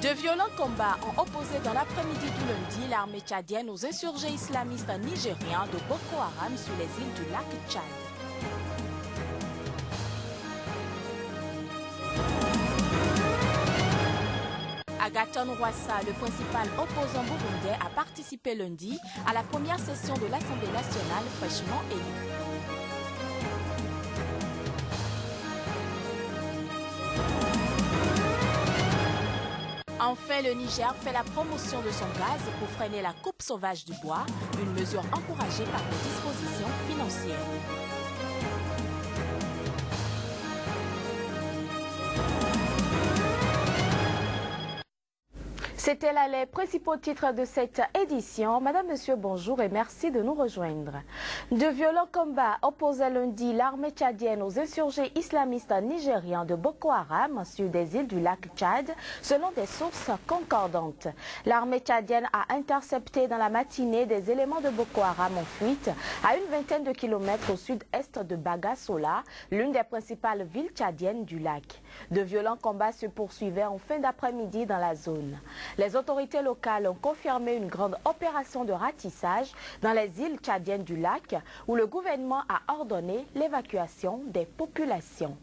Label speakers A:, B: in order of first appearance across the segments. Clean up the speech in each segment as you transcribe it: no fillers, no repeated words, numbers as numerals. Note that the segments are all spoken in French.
A: De violents combats ont opposé dans l'après-midi du lundi l'armée tchadienne aux insurgés islamistes nigériens de Boko Haram sur les îles du lac Tchad. Agathon Rwasa, le principal opposant burundais, a participé lundi à la première session de l'Assemblée nationale fraîchement élue. Enfin, le Niger fait la promotion de son gaz pour freiner la coupe sauvage du bois, une mesure encouragée par des dispositions financières. C'était là les principaux titres de cette édition. Madame, Monsieur, bonjour et merci de nous rejoindre. De violents combats opposaient lundi l'armée tchadienne aux insurgés islamistes nigériens de Boko Haram sur des îles du lac Tchad, selon des sources concordantes. L'armée tchadienne a intercepté dans la matinée des éléments de Boko Haram en fuite à une vingtaine de kilomètres au sud-est de Bagasola, l'une des principales villes tchadiennes du lac. De violents combats se poursuivaient en fin d'après-midi dans la zone. Les autorités locales ont confirmé une grande opération de ratissage dans les îles tchadiennes du lac où le gouvernement a ordonné l'évacuation des populations.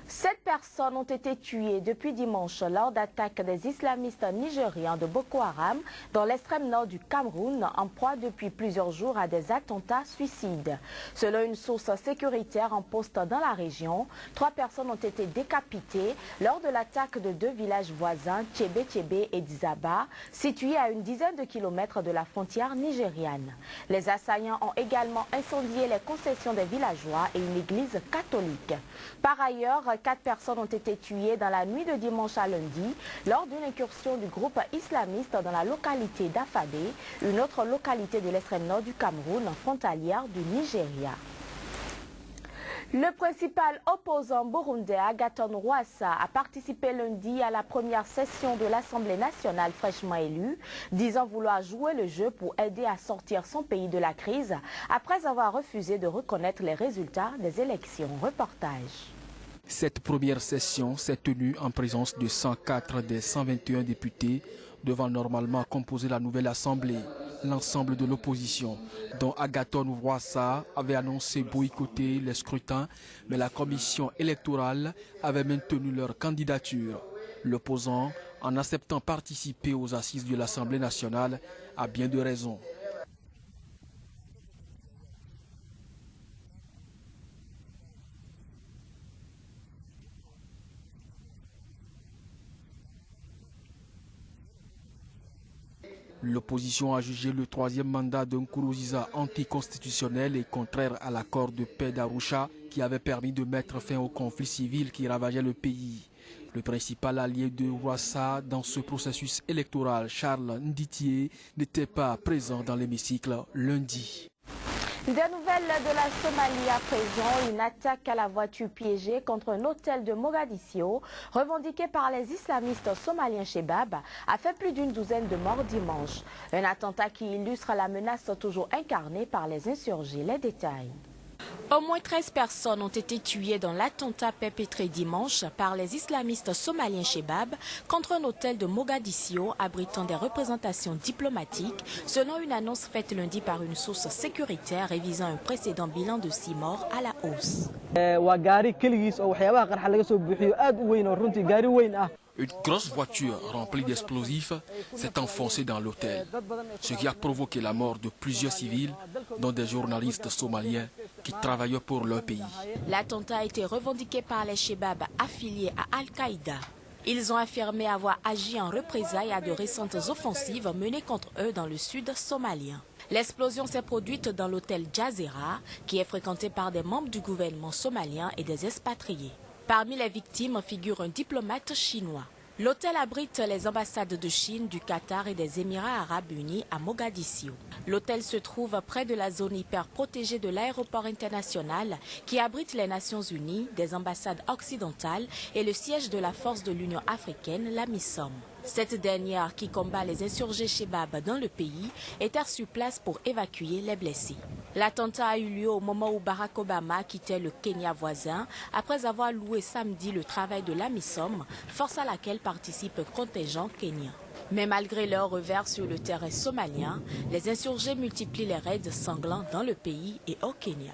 A: 7 personnes ont été tuées depuis dimanche lors d'attaques des islamistes nigériens de Boko Haram dans l'extrême nord du Cameroun, en proie depuis plusieurs jours à des attentats suicides. Selon une source sécuritaire en poste dans la région, 3 personnes ont été décapitées lors de l'attaque de 2 villages voisins, Tchébé et Dzaba, situés à une dizaine de kilomètres de la frontière nigériane. Les assaillants ont également incendié les concessions des villageois et une église catholique. Par ailleurs, 4 personnes ont été tuées dans la nuit de dimanche à lundi lors d'une incursion du groupe islamiste dans la localité d'Afadé, une autre localité de l'extrême nord du Cameroun, frontalière du Nigeria. Le principal opposant burundais, Agathon Rwasa, a participé lundi à la première session de l'Assemblée nationale fraîchement élue, disant vouloir jouer le jeu pour aider à sortir son pays de la crise après avoir refusé de reconnaître les résultats des élections. Reportage.
B: Cette première session s'est tenue en présence de 104 des 121 députés devant normalement composer la nouvelle Assemblée. L'ensemble de l'opposition, dont Agathon Rwasa avait annoncé boycotter les scrutins, mais la commission électorale avait maintenu leur candidature. L'opposant, en acceptant participer aux assises de l'Assemblée nationale, a bien de raisons. L'opposition a jugé le 3e mandat de Nkurunziza anticonstitutionnel et contraire à l'accord de paix d'Arusha qui avait permis de mettre fin au conflit civil qui ravageait le pays. Le principal allié de Rwasa dans ce processus électoral, Charles Nditié, n'était pas présent dans l'hémicycle lundi.
A: Des nouvelles de la Somalie à présent, une attaque à la voiture piégée contre un hôtel de Mogadiscio, revendiqué par les islamistes somaliens Shebab, a fait plus d'une douzaine de morts dimanche. Un attentat qui illustre la menace toujours incarnée par les insurgés. Les détails. Au moins 13 personnes ont été tuées dans l'attentat perpétré dimanche par les islamistes somaliens Shebab contre un hôtel de Mogadiscio abritant des représentations diplomatiques, selon une annonce faite lundi par une source sécuritaire révisant un précédent bilan de 6 morts à la hausse.
B: Une grosse voiture remplie d'explosifs s'est enfoncée dans l'hôtel, ce qui a provoqué la mort de plusieurs civils, dont des journalistes somaliens qui travaillaient pour leur pays.
A: L'attentat a été revendiqué par les Shebab affiliés à Al-Qaïda. Ils ont affirmé avoir agi en représailles à de récentes offensives menées contre eux dans le sud somalien. L'explosion s'est produite dans l'hôtel Jazeera, qui est fréquenté par des membres du gouvernement somalien et des expatriés. Parmi les victimes figure un diplomate chinois. L'hôtel abrite les ambassades de Chine, du Qatar et des Émirats arabes unis à Mogadiscio. L'hôtel se trouve près de la zone hyper protégée de l'aéroport international qui abrite les Nations unies, des ambassades occidentales et le siège de la force de l'Union africaine, la MISOM. Cette dernière, qui combat les insurgés Shebab dans le pays, était sur place pour évacuer les blessés. L'attentat a eu lieu au moment où Barack Obama quittait le Kenya voisin après avoir loué samedi le travail de la MISOM, force à laquelle participe un contingent kenyan. Mais malgré leur revers sur le terrain somalien, les insurgés multiplient les raids sanglants dans le pays et au Kenya.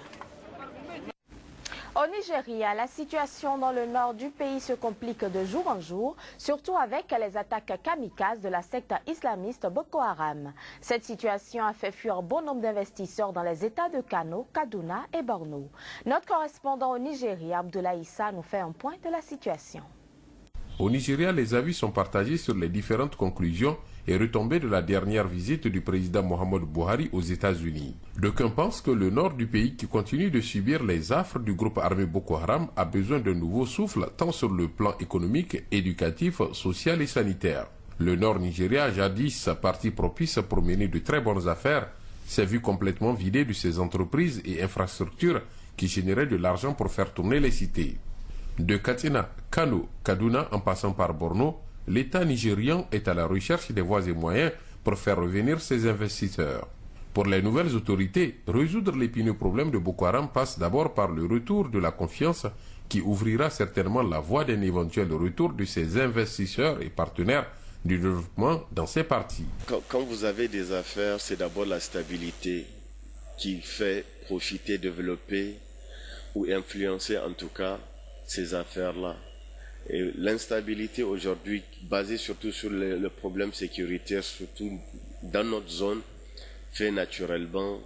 A: Au Nigeria, la situation dans le nord du pays se complique de jour en jour, surtout avec les attaques kamikazes de la secte islamiste Boko Haram. Cette situation a fait fuir bon nombre d'investisseurs dans les États de Kano, Kaduna et Borno. Notre correspondant au Nigeria, Abdoulaye Issa, nous fait un point de la situation.
C: Au Nigeria, les avis sont partagés sur les différentes conclusions et retombées de la dernière visite du président Muhammadu Buhari aux États-Unis. D'aucuns pensent que le nord du pays, qui continue de subir les affres du groupe armé Boko Haram, a besoin d'un nouveau souffle tant sur le plan économique, éducatif, social et sanitaire. Le nord Nigeria, jadis partie propice pour mener de très bonnes affaires, s'est vu complètement vidé de ses entreprises et infrastructures qui généraient de l'argent pour faire tourner les cités. De Katsina, Kano, Kaduna en passant par Borno, l'État nigérian est à la recherche des voies et moyens pour faire revenir ses investisseurs. Pour les nouvelles autorités, résoudre l'épineux problème de Boko Haram passe d'abord par le retour de la confiance qui ouvrira certainement la voie d'un éventuel retour de ces investisseurs et partenaires du développement dans ces parties.
D: Quand vous avez des affaires, c'est d'abord la stabilité qui fait profiter, développer ou influencer en tout cas ces affaires-là. Et l'instabilité aujourd'hui, basée surtout sur le problème sécuritaire, surtout dans notre zone, fait naturellement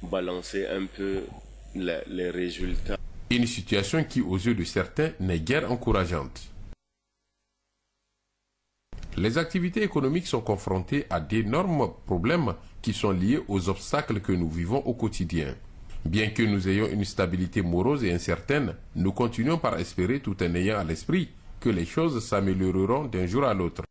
D: balancer un peu les résultats.
C: Une situation qui, aux yeux de certains, n'est guère encourageante. Les activités économiques sont confrontées à d'énormes problèmes qui sont liés aux obstacles que nous vivons au quotidien. Bien que nous ayons une stabilité morose et incertaine, nous continuons par espérer tout en ayant à l'esprit que les choses s'amélioreront d'un jour à l'autre.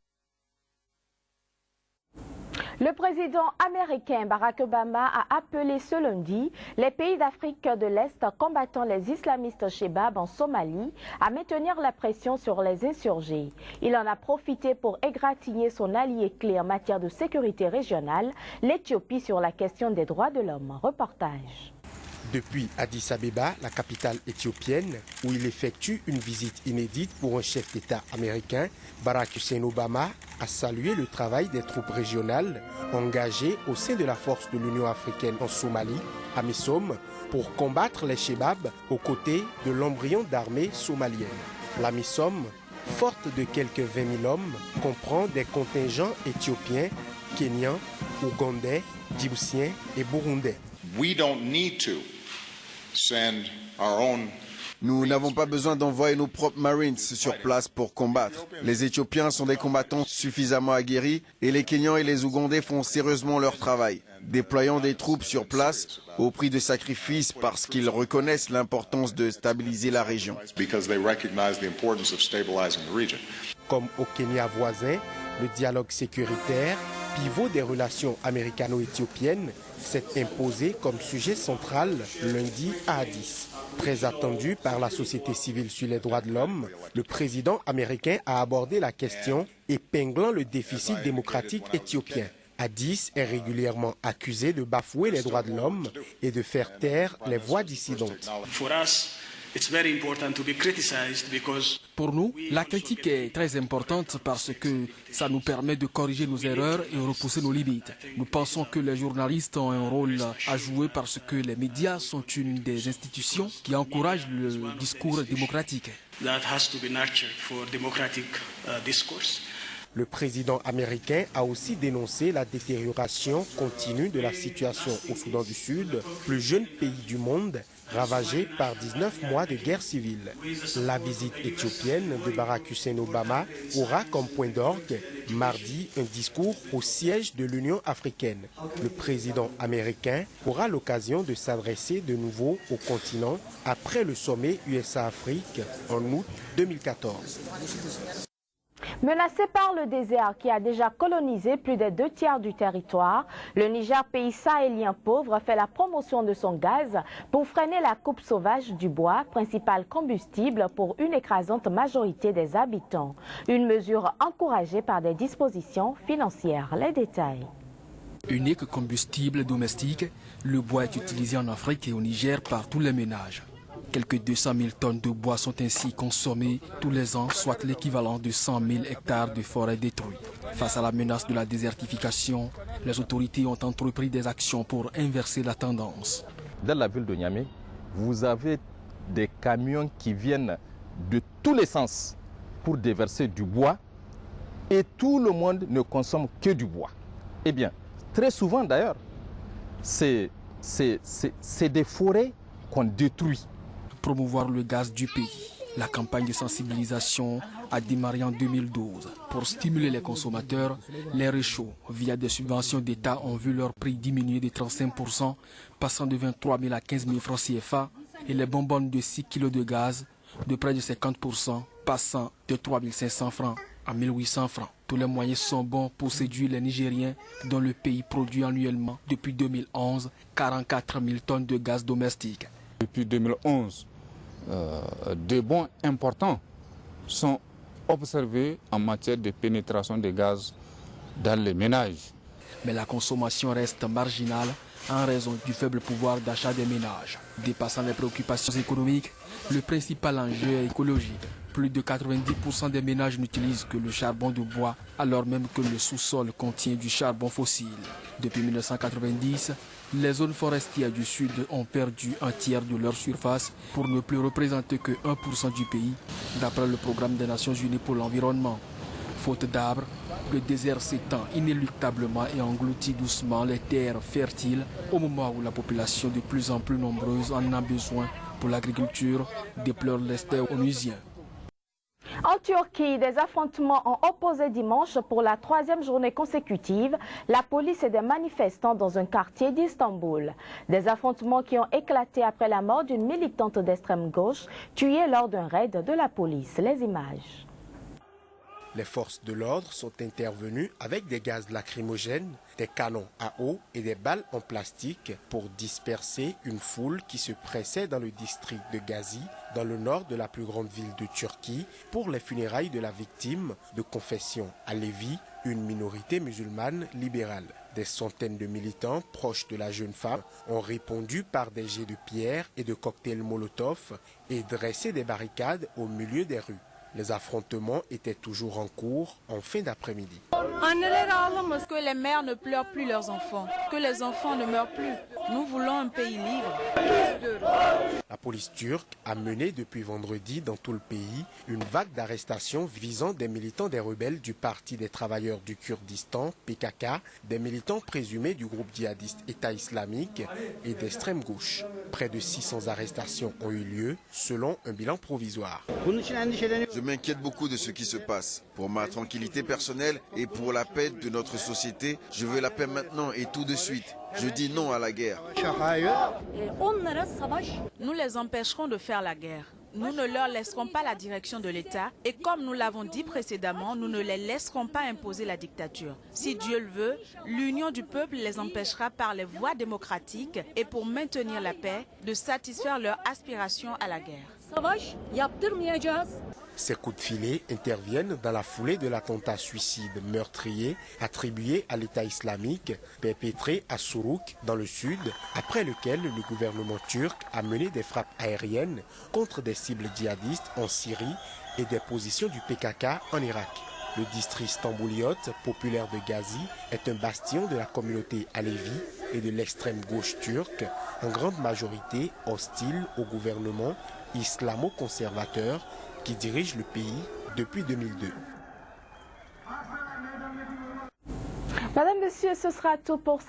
A: Le président américain Barack Obama a appelé ce lundi les pays d'Afrique de l'Est combattant les islamistes Shebab en Somalie à maintenir la pression sur les insurgés. Il en a profité pour égratigner son allié clé en matière de sécurité régionale, l'Éthiopie, sur la question des droits de l'homme. Reportage.
E: Depuis Addis Abeba, la capitale éthiopienne, où il effectue une visite inédite pour un chef d'État américain, Barack Hussein Obama a salué le travail des troupes régionales engagées au sein de la force de l'Union africaine en Somalie, AMISOM, pour combattre les Shebab aux côtés de l'embryon d'armée somalienne. L'AMISOM, forte de quelques 20 000 hommes, comprend des contingents éthiopiens, kenyans, ougandais, djiboutiens et burundais.
F: Nous n'avons pas besoin d'envoyer nos propres Marines sur place pour combattre. Les Éthiopiens sont des combattants suffisamment aguerris et les Kenyans et les Ougandais font sérieusement leur travail, déployant des troupes sur place au prix de sacrifices parce qu'ils reconnaissent l'importance de stabiliser la région.
E: Comme au Kenya voisin, le dialogue sécuritaire, pivot des relations américano-éthiopiennes, s'est imposé comme sujet central lundi à Addis. Très attendu par la société civile sur les droits de l'homme, le président américain a abordé la question, épinglant le déficit démocratique éthiopien. Addis est régulièrement accusé de bafouer les droits de l'homme et de faire taire les voix dissidentes.
B: Pour nous, la critique est très importante parce que ça nous permet de corriger nos erreurs et repousser nos limites. Nous pensons que les journalistes ont un rôle à jouer parce que les médias sont une des institutions qui encouragent le discours démocratique.
E: Le président américain a aussi dénoncé la détérioration continue de la situation au Soudan du Sud, plus jeune pays du monde, ravagé par 19 mois de guerre civile. La visite éthiopienne de Barack Hussein Obama aura comme point d'orgue mardi un discours au siège de l'Union africaine. Le président américain aura l'occasion de s'adresser de nouveau au continent après le sommet USA-Afrique en août 2014.
A: Menacé par le désert qui a déjà colonisé plus des 2/3 du territoire, le Niger, pays sahélien pauvre, fait la promotion de son gaz pour freiner la coupe sauvage du bois, principal combustible pour une écrasante majorité des habitants. Une mesure encouragée par des dispositions financières. Les détails.
B: Unique combustible domestique, le bois est utilisé en Afrique et au Niger par tous les ménages. Quelques 200 000 tonnes de bois sont ainsi consommées tous les ans, soit l'équivalent de 100 000 hectares de forêt détruits. Face à la menace de la désertification, les autorités ont entrepris des actions pour inverser la tendance.
G: Dans la ville de Niamey, vous avez des camions qui viennent de tous les sens pour déverser du bois et tout le monde ne consomme que du bois. Eh bien, très souvent d'ailleurs, c'est des forêts qu'on détruit.
B: Promouvoir le gaz du pays. La campagne de sensibilisation a démarré en 2012. Pour stimuler les consommateurs, les réchauds, via des subventions d'État, ont vu leur prix diminuer de 35%, passant de 23 000 à 15 000 francs CFA, et les bonbonnes de 6 kg de gaz de près de 50%, passant de 3 500 francs à 1 800 francs. Tous les moyens sont bons pour séduire les Nigériens, dont le pays produit annuellement, depuis 2011, 44 000 tonnes de gaz domestique.
H: Depuis 2011, des bons importants sont observés en matière de pénétration de gaz dans les ménages.
B: Mais la consommation reste marginale en raison du faible pouvoir d'achat des ménages. Dépassant les préoccupations économiques, le principal enjeu est écologique. Plus de 90% des ménages n'utilisent que le charbon de bois, alors même que le sous-sol contient du charbon fossile. Depuis 1990, les zones forestières du Sud ont perdu un tiers de leur surface pour ne plus représenter que 1% du pays, d'après le programme des Nations Unies pour l'environnement. Faute d'arbres, le désert s'étend inéluctablement et engloutit doucement les terres fertiles au moment où la population de plus en plus nombreuse en a besoin pour l'agriculture, déplore l'expert onusien.
A: En Turquie, des affrontements ont opposé dimanche pour la 3e journée consécutive la police et des manifestants dans un quartier d'Istanbul. Des affrontements qui ont éclaté après la mort d'une militante d'extrême gauche tuée lors d'un raid de la police. Les images.
E: Les forces de l'ordre sont intervenues avec des gaz lacrymogènes, des canons à eau et des balles en plastique pour disperser une foule qui se pressait dans le district de Gazi, dans le nord de la plus grande ville de Turquie, pour les funérailles de la victime de confession alévi, une minorité musulmane libérale. Des centaines de militants proches de la jeune femme ont répondu par des jets de pierre et de cocktails Molotov et dressé des barricades au milieu des rues. Les affrontements étaient toujours en cours en fin d'après-midi.
I: Que les mères ne pleurent plus leurs enfants, que les enfants ne meurent plus. Nous voulons un pays libre.
E: La police turque a mené depuis vendredi dans tout le pays une vague d'arrestations visant des militants des rebelles du Parti des travailleurs du Kurdistan, PKK, des militants présumés du groupe djihadiste État islamique et d'extrême gauche. Près de 600 arrestations ont eu lieu selon un bilan provisoire.
F: Je m'inquiète beaucoup de ce qui se passe. Pour ma tranquillité personnelle et pour la paix de notre société, je veux la paix maintenant et tout de suite. Je dis non à la guerre.
I: Nous les empêcherons de faire la guerre. Nous ne leur laisserons pas la direction de l'État et comme nous l'avons dit précédemment, nous ne les laisserons pas imposer la dictature. Si Dieu le veut, l'union du peuple les empêchera par les voies démocratiques et pour maintenir la paix, de satisfaire leur aspiration à la guerre.
E: Ces coups de filet interviennent dans la foulée de l'attentat suicide meurtrier attribué à l'État islamique perpétré à Suruk dans le sud, après lequel le gouvernement turc a mené des frappes aériennes contre des cibles djihadistes en Syrie et des positions du PKK en Irak. Le district stambouliote populaire de Gazi est un bastion de la communauté alévi et de l'extrême gauche turque, en grande majorité hostile au gouvernement islamo-conservateur qui dirige le pays depuis 2002.
A: Madame, Monsieur, ce sera tout pour cette